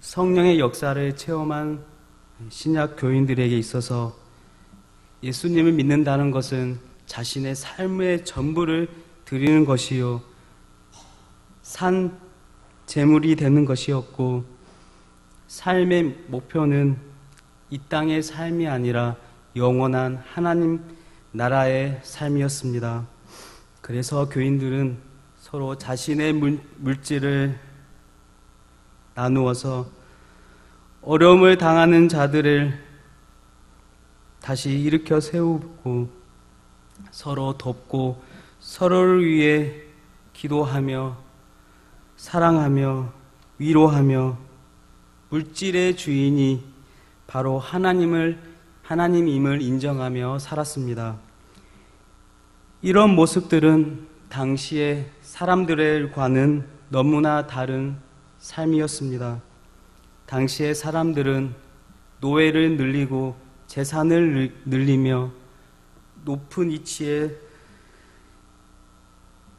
성령의 역사를 체험한 신약 교인들에게 있어서 예수님을 믿는다는 것은 자신의 삶의 전부를 드리는 것이요, 산 제물이 되는 것이었고, 삶의 목표는 이 땅의 삶이 아니라 영원한 하나님 나라의 삶이었습니다. 그래서 교인들은 서로 자신의 물질을 나누어서 어려움을 당하는 자들을 다시 일으켜 세우고 서로 돕고 서로를 위해 기도하며 사랑하며 위로하며 물질의 주인이 바로 하나님임을 인정하며 살았습니다. 이런 모습들은 당시의 사람들과는 너무나 다른 삶이었습니다. 당시의 사람들은 노예를 늘리고 재산을 늘리며 높은 위치에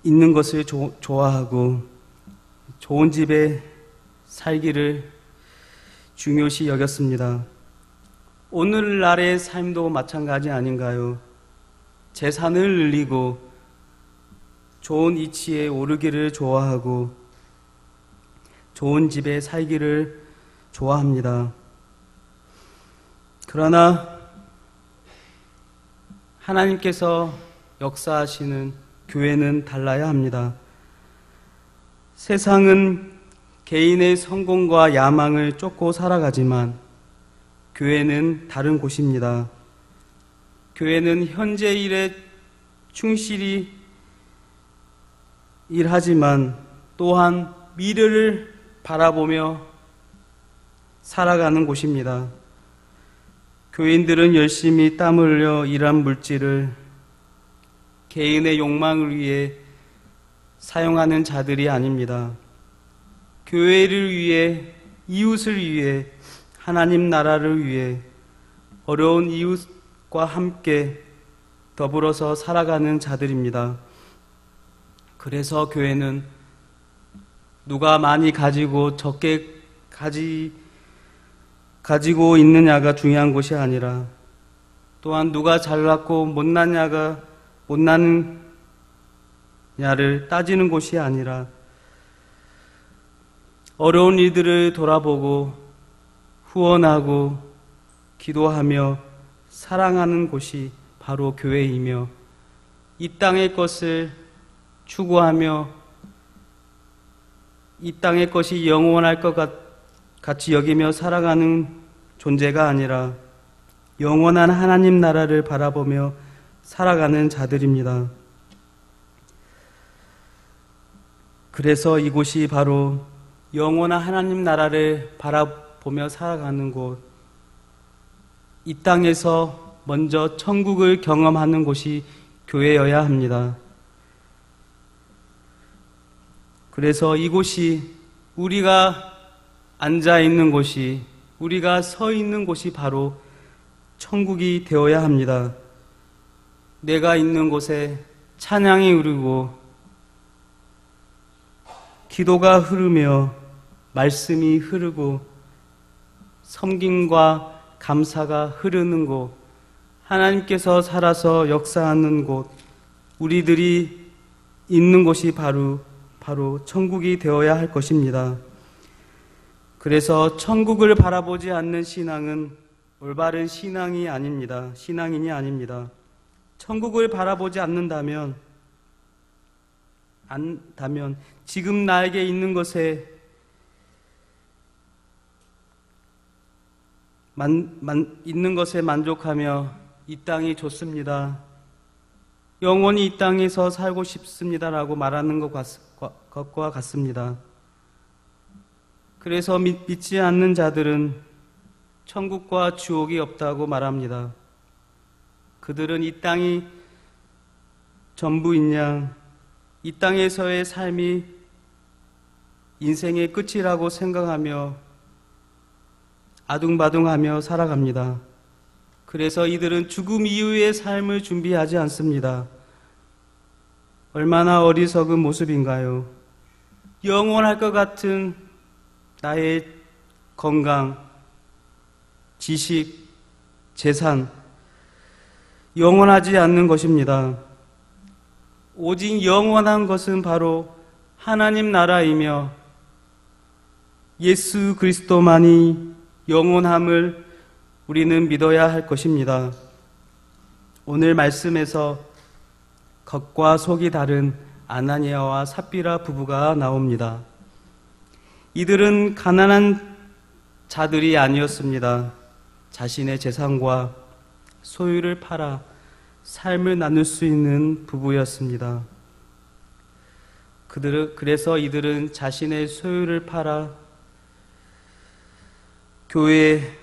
있는 것을 좋아하고 좋은 집에 살기를 중요시 여겼습니다. 오늘날의 삶도 마찬가지 아닌가요? 재산을 늘리고 좋은 위치에 오르기를 좋아하고 좋은 집에 살기를 좋아합니다. 그러나 하나님께서 역사하시는 교회는 달라야 합니다. 세상은 개인의 성공과 야망을 쫓고 살아가지만 교회는 다른 곳입니다. 교회는 현재 일에 충실히 일하지만 또한 미래를 바라보며 살아가는 곳입니다. 교인들은 열심히 땀 흘려 일한 물질을 개인의 욕망을 위해 사용하는 자들이 아닙니다. 교회를 위해, 이웃을 위해, 하나님 나라를 위해 어려운 이웃과 함께 더불어서 살아가는 자들입니다. 그래서 교회는 누가 많이 가지고 적게 가지고 있느냐가 중요한 것이 아니라, 또한 누가 잘났고 못났냐를 따지는 것이 아니라, 어려운 이들을 돌아보고 후원하고 기도하며 사랑하는 곳이 바로 교회이며, 이 땅의 것을 추구하며 이 땅의 것이 영원할 것 같이 여기며 살아가는 존재가 아니라 영원한 하나님 나라를 바라보며 살아가는 자들입니다. 그래서 이곳이 바로 영원한 하나님 나라를 바라보며 살아가는 곳, 이 땅에서 먼저 천국을 경험하는 곳이 교회여야 합니다. 그래서 이곳이, 우리가 앉아 있는 곳이, 우리가 서 있는 곳이 바로 천국이 되어야 합니다. 내가 있는 곳에 찬양이 흐르고 기도가 흐르며 말씀이 흐르고 섬김과 감사가 흐르는 곳, 하나님께서 살아서 역사하는 곳, 우리들이 있는 곳이 바로 천국이 되어야 할 것입니다. 그래서 천국을 바라보지 않는 신앙은 올바른 신앙이 아닙니다. 신앙인이 아닙니다. 천국을 바라보지 않는다면 지금 나에게 있는 것에 있는 것에 만족하며 이 땅이 좋습니다, 영원히 이 땅에서 살고 싶습니다라고 말하는 것과 같습니다. 그래서 믿지 않는 자들은 천국과 지옥이 없다고 말합니다. 그들은 이 땅이 전부인 양, 이 땅에서의 삶이 인생의 끝이라고 생각하며 아둥바둥하며 살아갑니다. 그래서 이들은 죽음 이후의 삶을 준비하지 않습니다. 얼마나 어리석은 모습인가요? 영원할 것 같은 나의 건강, 지식, 재산, 영원하지 않는 것입니다. 오직 영원한 것은 바로 하나님 나라이며 예수 그리스도만이 영원함을 우리는 믿어야 할 것입니다. 오늘 말씀에서 겉과 속이 다른 아나니아와 삽비라 부부가 나옵니다. 이들은 가난한 자들이 아니었습니다. 자신의 재산과 소유를 팔아 삶을 나눌 수 있는 부부였습니다. 그래서 이들은 자신의 소유를 팔아 교회에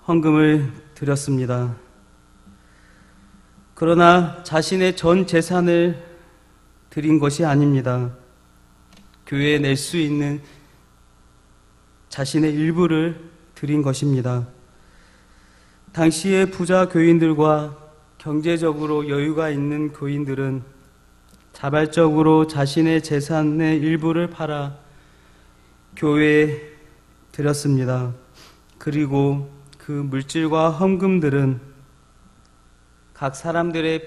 헌금을 드렸습니다. 그러나 자신의 전 재산을 드린 것이 아닙니다. 교회에 낼 수 있는 자신의 일부를 드린 것입니다. 당시의 부자 교인들과 경제적으로 여유가 있는 교인들은 자발적으로 자신의 재산의 일부를 팔아 교회에 드렸습니다. 그리고 그 물질과 헌금들은 각 사람들의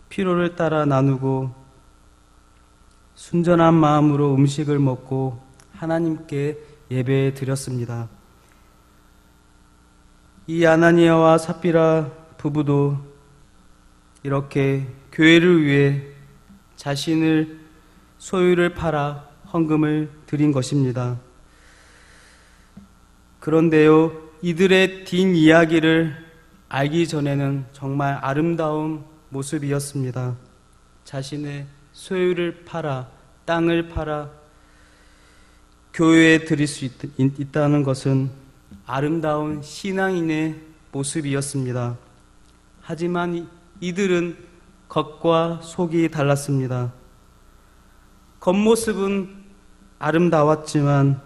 필요를 따라 나누고 순전한 마음으로 음식을 먹고 하나님께 예배해 드렸습니다. 이 아나니아와 삽비라 부부도 이렇게 교회를 위해 자신을 소유를 팔아 헌금을 드린 것입니다. 그런데요, 이들의 뒷이야기를 알기 전에는 정말 아름다운 모습이었습니다. 자신의 소유를 팔아, 땅을 팔아 교회에 드릴 수 있다는 것은 아름다운 신앙인의 모습이었습니다. 하지만 이들은 겉과 속이 달랐습니다. 겉모습은 아름다웠지만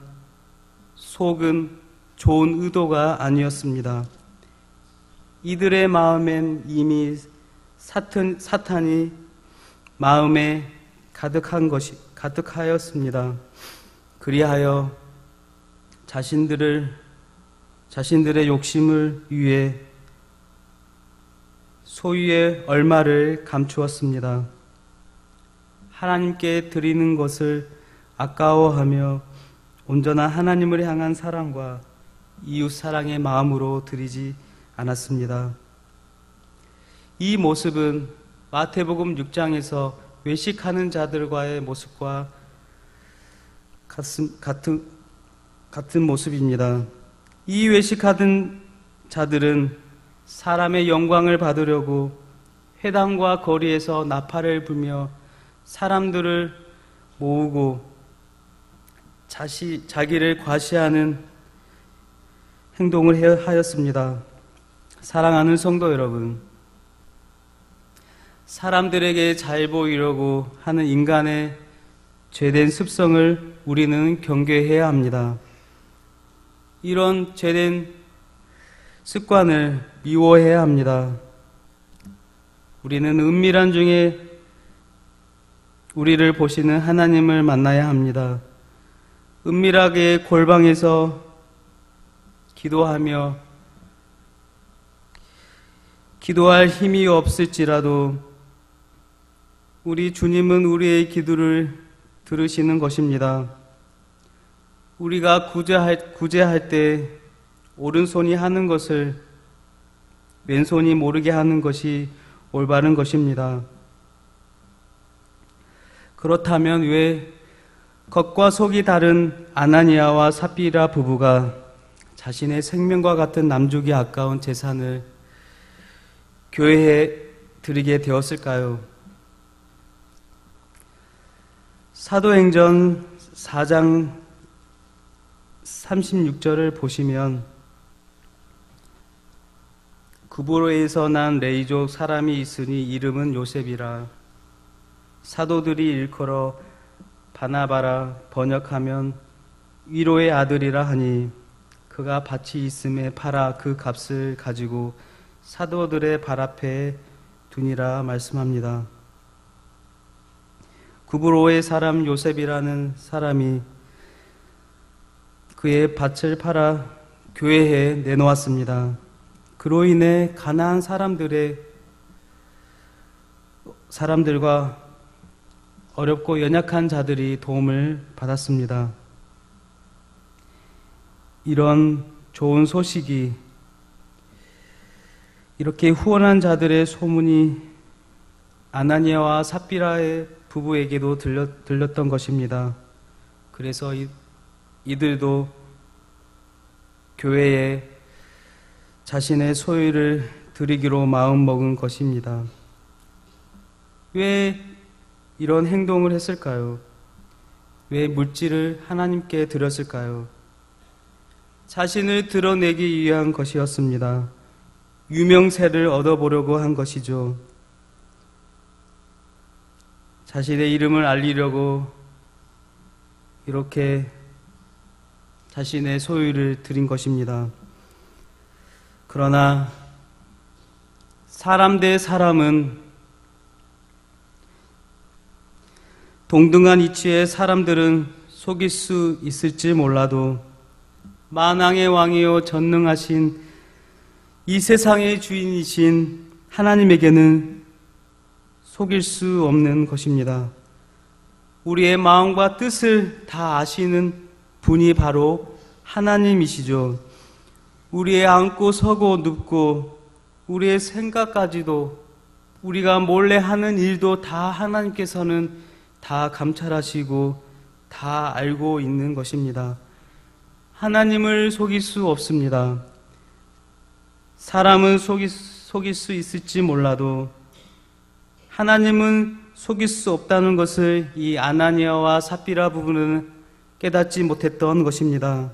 속은 좋은 의도가 아니었습니다. 이들의 마음엔 이미 사탄이 마음에 가득하였습니다. 그리하여 자신들의 욕심을 위해 소유의 얼마를 감추었습니다. 하나님께 드리는 것을 아까워하며 온전한 하나님을 향한 사랑과 이웃 사랑의 마음으로 드리지 않았습니다. 이 모습은 마태복음 6장에서 외식하는 자들과의 모습과 같은 모습입니다. 이 외식하던 자들은 사람의 영광을 받으려고 회당과 거리에서 나팔을 불며 사람들을 모으고 자기를 과시하는 행동을 하였습니다. 사랑하는 성도 여러분, 사람들에게 잘 보이려고 하는 인간의 죄된 습성을 우리는 경계해야 합니다. 이런 죄된 습관을 미워해야 합니다. 우리는 은밀한 중에 우리를 보시는 하나님을 만나야 합니다. 은밀하게 골방에서 기도할 힘이 없을지라도 우리 주님은 우리의 기도를 들으시는 것입니다. 우리가 구제할 때 오른손이 하는 것을 왼손이 모르게 하는 것이 올바른 것입니다. 그렇다면 왜 겉과 속이 다른 아나니아와 삽비라 부부가 자신의 생명과 같은 남주기 아까운 재산을 교회에 드리게 되었을까요? 사도행전 4장 36절을 보시면 구브로에서 난 레이족 사람이 있으니 이름은 요셉이라. 사도들이 일컬어 바나바라 번역하면 위로의 아들이라 하니 그가 밭이 있음에 팔아 그 값을 가지고 사도들의 발 앞에 두니라 말씀합니다. 구브로의 사람 요셉이라는 사람이 그의 밭을 팔아 교회에 내놓았습니다. 그로 인해 가난한 사람들과 어렵고 연약한 자들이 도움을 받았습니다. 이런 좋은 소식이, 이렇게 후원한 자들의 소문이 아나니아와 삽비라의 부부에게도 들렸던 것입니다. 그래서 이들도 교회에 자신의 소유를 드리기로 마음먹은 것입니다. 왜 이런 행동을 했을까요? 왜 물질을 하나님께 드렸을까요? 자신을 드러내기 위한 것이었습니다. 유명세를 얻어보려고 한 것이죠. 자신의 이름을 알리려고 이렇게 자신의 소유를 드린 것입니다. 그러나 사람 대 사람은, 동등한 이치의 사람들은 속일 수 있을지 몰라도 만왕의 왕이요 전능하신 이 세상의 주인이신 하나님에게는 속일 수 없는 것입니다. 우리의 마음과 뜻을 다 아시는 분이 바로 하나님이시죠. 우리의 앉고 서고 눕고 우리의 생각까지도, 우리가 몰래 하는 일도 다 하나님께서는 다 감찰하시고 다 알고 있는 것입니다. 하나님을 속일 수 없습니다. 사람은 속일 수 있을지 몰라도 하나님은 속일 수 없다는 것을 이 아나니아와 삽비라 부부는 깨닫지 못했던 것입니다.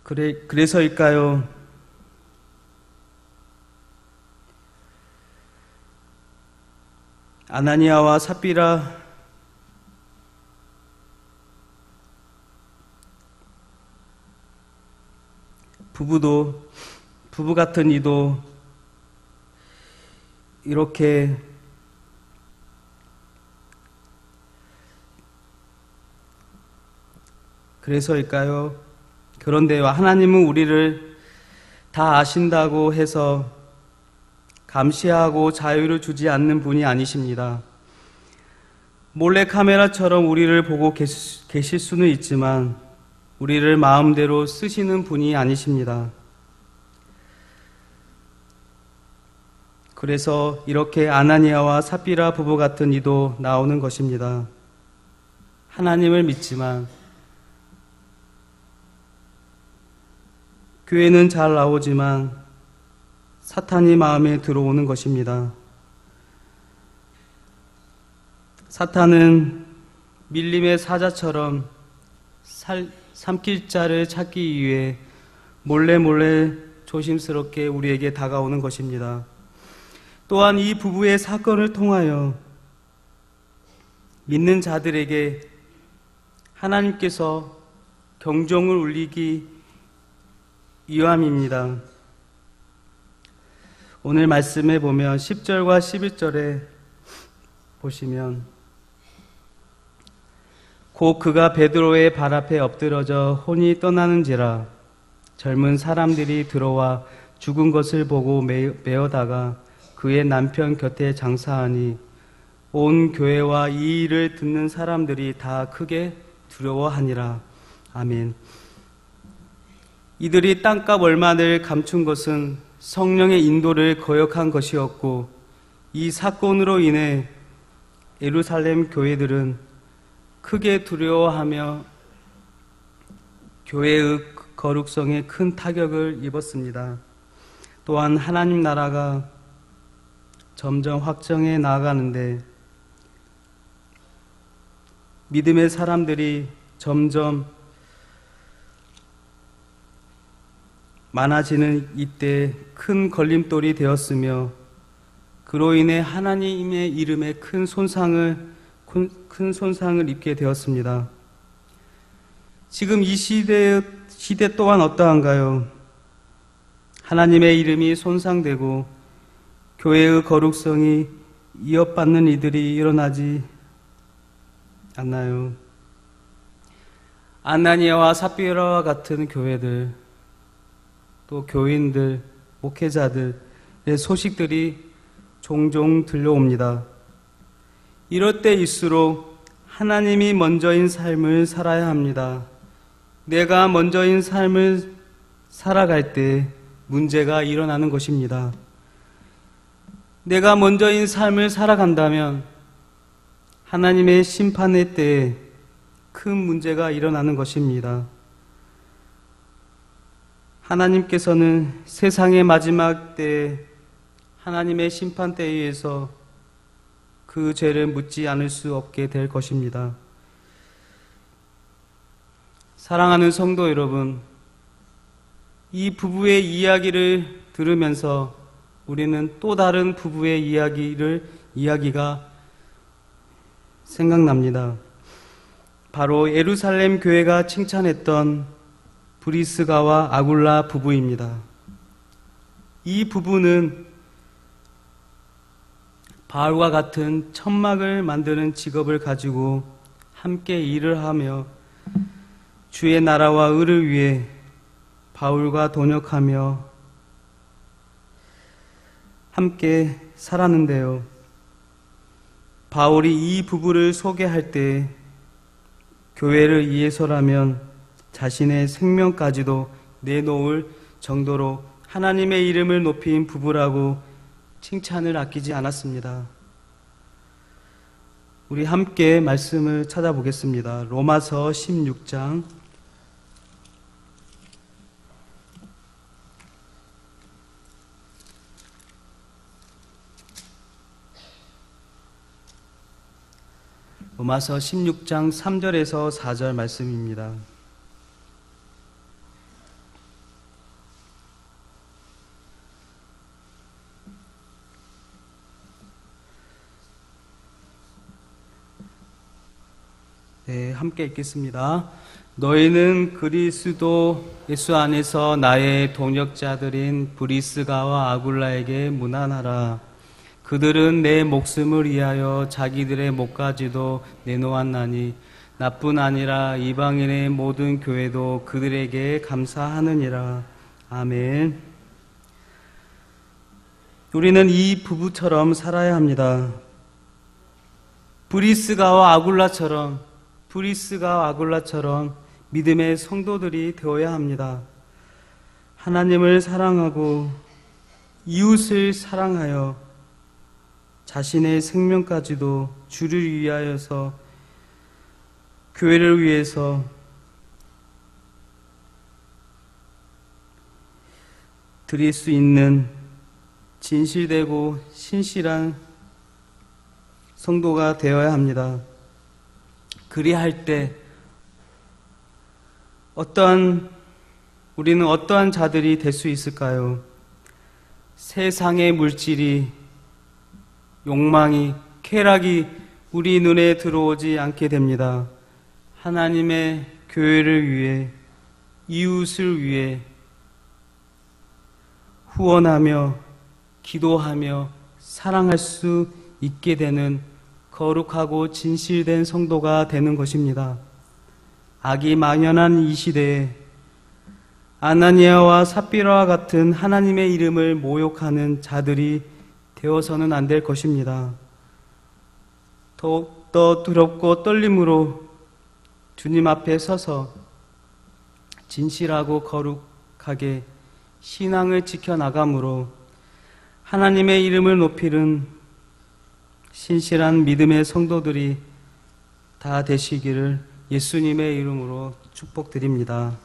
그래서일까요? 아나니아와 삽비라 부부 같은 이도 이렇게 그래서일까요? 그런데 하나님은 우리를 다 아신다고 해서 감시하고 자유를 주지 않는 분이 아니십니다. 몰래카메라처럼 우리를 보고 계실 수는 있지만 우리를 마음대로 쓰시는 분이 아니십니다. 그래서 이렇게 아나니아와 삽비라 부부 같은 이도 나오는 것입니다. 하나님을 믿지만 교회는 잘 나오지만 사탄이 마음에 들어오는 것입니다. 사탄은 밀림의 사자처럼 삼킬 자를 찾기 위해 몰래 조심스럽게 우리에게 다가오는 것입니다. 또한 이 부부의 사건을 통하여 믿는 자들에게 하나님께서 경종을 울리기 위함입니다. 오늘 말씀에 보면 10절과 11절에 보시면 곧 그가 베드로의 발 앞에 엎드러져 혼이 떠나는지라 젊은 사람들이 들어와 죽은 것을 보고 메어다가 그의 남편 곁에 장사하니 온 교회와 이 일을 듣는 사람들이 다 크게 두려워하니라. 아멘. 이들이 땅값 얼마를 감춘 것은 성령의 인도를 거역한 것이었고, 이 사건으로 인해 예루살렘 교회들은 크게 두려워하며 교회의 거룩성에 큰 타격을 입었습니다. 또한 하나님 나라가 점점 확정해 나아가는데 믿음의 사람들이 점점 많아지는 이때 큰 걸림돌이 되었으며 그로 인해 하나님의 이름에 큰 손상을 입게 되었습니다. 지금 이 시대 또한 어떠한가요? 하나님의 이름이 손상되고 교회의 거룩성이 위협받는 이들이 일어나지 않나요? 아나니아와 삽비라와 같은 교회들, 또 교인들, 목회자들의 소식들이 종종 들려옵니다. 이럴 때일수록 하나님이 먼저인 삶을 살아야 합니다. 내가 먼저인 삶을 살아갈 때 문제가 일어나는 것입니다. 내가 먼저인 삶을 살아간다면 하나님의 심판의 때에 큰 문제가 일어나는 것입니다. 하나님께서는 세상의 마지막 때에 하나님의 심판 때에 의해서 그 죄를 묻지 않을 수 없게 될 것입니다. 사랑하는 성도 여러분, 이 부부의 이야기를 들으면서 우리는 또 다른 부부의 이야기가 생각납니다. 바로 예루살렘 교회가 칭찬했던 브리스가와 아굴라 부부입니다. 이 부부는 바울과 같은 천막을 만드는 직업을 가지고 함께 일을 하며 주의 나라와 의를 위해 바울과 동역하며 함께 살았는데요. 바울이 이 부부를 소개할 때 교회를 위해서라면 자신의 생명까지도 내놓을 정도로 하나님의 이름을 높인 부부라고 칭찬을 아끼지 않았습니다. 우리 함께 말씀을 찾아보겠습니다. 로마서 16장 3절에서 4절 말씀입니다. 네, 함께 읽겠습니다. 너희는 그리스도 예수 안에서 나의 동역자들인 브리스가와 아굴라에게 문안하라. 그들은 내 목숨을 위하여 자기들의 목까지도 내놓았나니 나뿐 아니라 이방인의 모든 교회도 그들에게 감사하느니라. 아멘. 우리는 이 부부처럼 살아야 합니다. 브리스가와 아굴라처럼 믿음의 성도들이 되어야 합니다. 하나님을 사랑하고 이웃을 사랑하여 자신의 생명까지도 주를 위하여서 교회를 위해서 드릴 수 있는 진실되고 신실한 성도가 되어야 합니다. 그리할 때 우리는 어떠한 자들이 될 수 있을까요? 세상의 물질이, 욕망이, 쾌락이 우리 눈에 들어오지 않게 됩니다. 하나님의 교회를 위해, 이웃을 위해 후원하며 기도하며 사랑할 수 있게 되는 거룩하고 진실된 성도가 되는 것입니다. 악이 만연한 이 시대에 아나니아와 삽비라와 같은 하나님의 이름을 모욕하는 자들이 되어서는 안 될 것입니다. 더욱더 두렵고 떨림으로 주님 앞에 서서 진실하고 거룩하게 신앙을 지켜나감으로 하나님의 이름을 높이는 신실한 믿음의 성도들이 다 되시기를 예수님의 이름으로 축복드립니다.